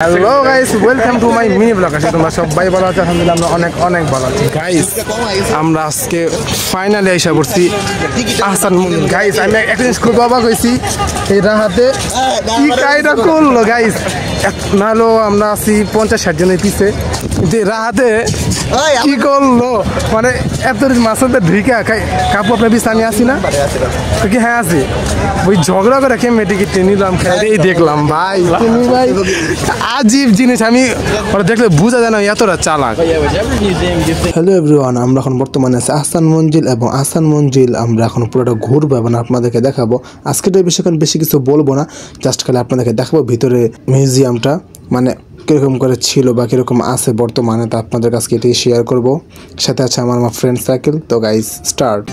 Hello guys, welcome to my mini blog. আছে তোমরা সবাই ভালো আছো? আলহামদুলিল্লাহ আমরা অনেক অনেক ভালো আছি গাইস। আমরা আজকে ফাইনালি এসে পড়ছি আহসান মঞ্জিল। গাইস আমি একটা জিনিস খুব অবাক হয়েছি, এই রাহাতে কি কায়দা করলো গাইস। নাহলে আমরা আছি 50-60 জনের পিছে, যে রাহাতে কি করলো, মানে এত মাছের ঢিকা কাপু আপনার পিছে আমি আসি না কি? হ্যাঁ আছি। ওই ঝগড়া করে খেয়ে মেটিকে নিলাম, খেয়ে দেখলাম ভাই তুমি ভাই আজীব জিনিস। আমি ওরা দেখলে বোঝা যায় না এতটা চালাক। হ্যালো এভরিওয়ান, আমরা এখন বর্তমানে আছি আহসান মঞ্জিল, এবং আহসান মঞ্জিল আমরা এখন পুরোটা ঘুরবো এবং আপনাদেরকে দেখাবো। আজকের বিষয়ে বেশি কিছু বলবো না, জাস্ট খালি আপনাদেরকে দেখাবো ভিতরে মিউজিয়ামটা মানে কীরকম করে ছিল বা কীরকম আছে বর্তমানে, তা আপনাদের কাছে এটাই শেয়ার করবো। সাথে আছে আমার ফ্রেন্ড সার্কেল। তো গাইস স্টার্ট।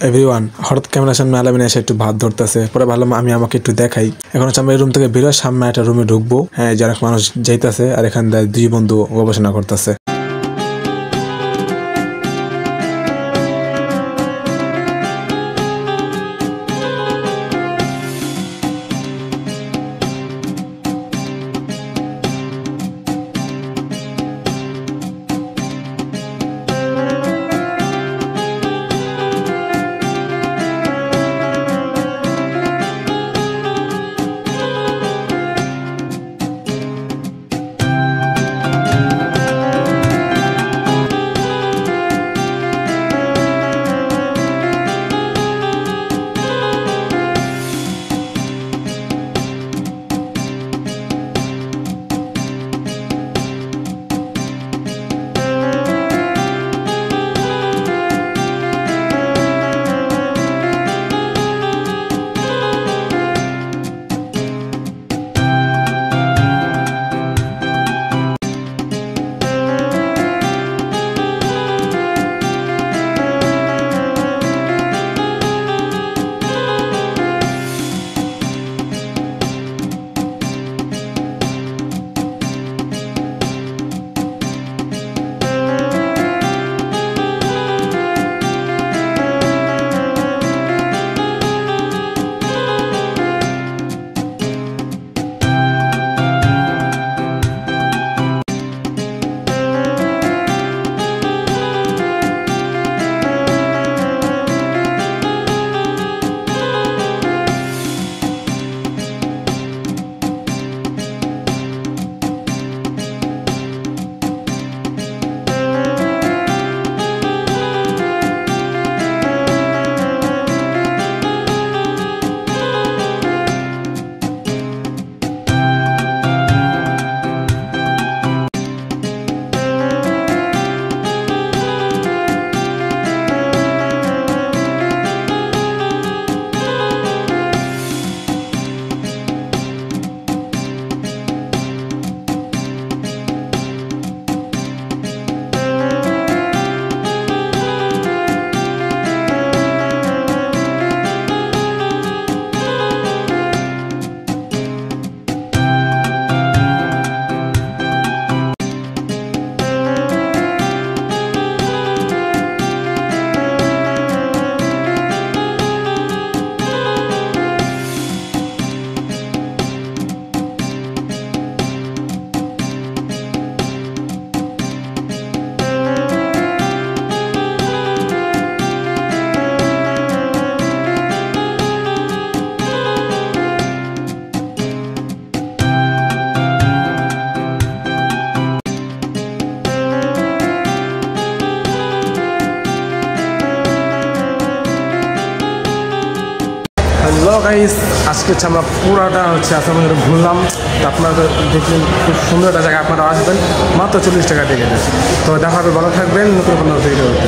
এভরিওয়ান, হঠাৎ ক্যামেরার সামনে আলামিন এসে একটু ভাত ধরতেছে, পরে ভাবলাম আমি আমাকে একটু দেখাই। এখন হচ্ছে আমরা এই রুম থেকে বেরোয় সামনে একটা রুমে ঢুকবো। হ্যাঁ, যে অনেক মানুষ যাইতেছে আর এখান থেকে দুই বন্ধু গবেষণা করতেছে। হ্যালো গাইস, আজকে হচ্ছে আমরা পুরাটা হচ্ছে আসাম ঘুরলাম। তো আপনারা তো দেখলেন খুব সুন্দর একটা জায়গা, আপনারা আসবেন মাত্র 40 টাকা টিকিট। তো দেখা হবে, ভালো থাকবেন, নতুন কোনো ভিডিওতে।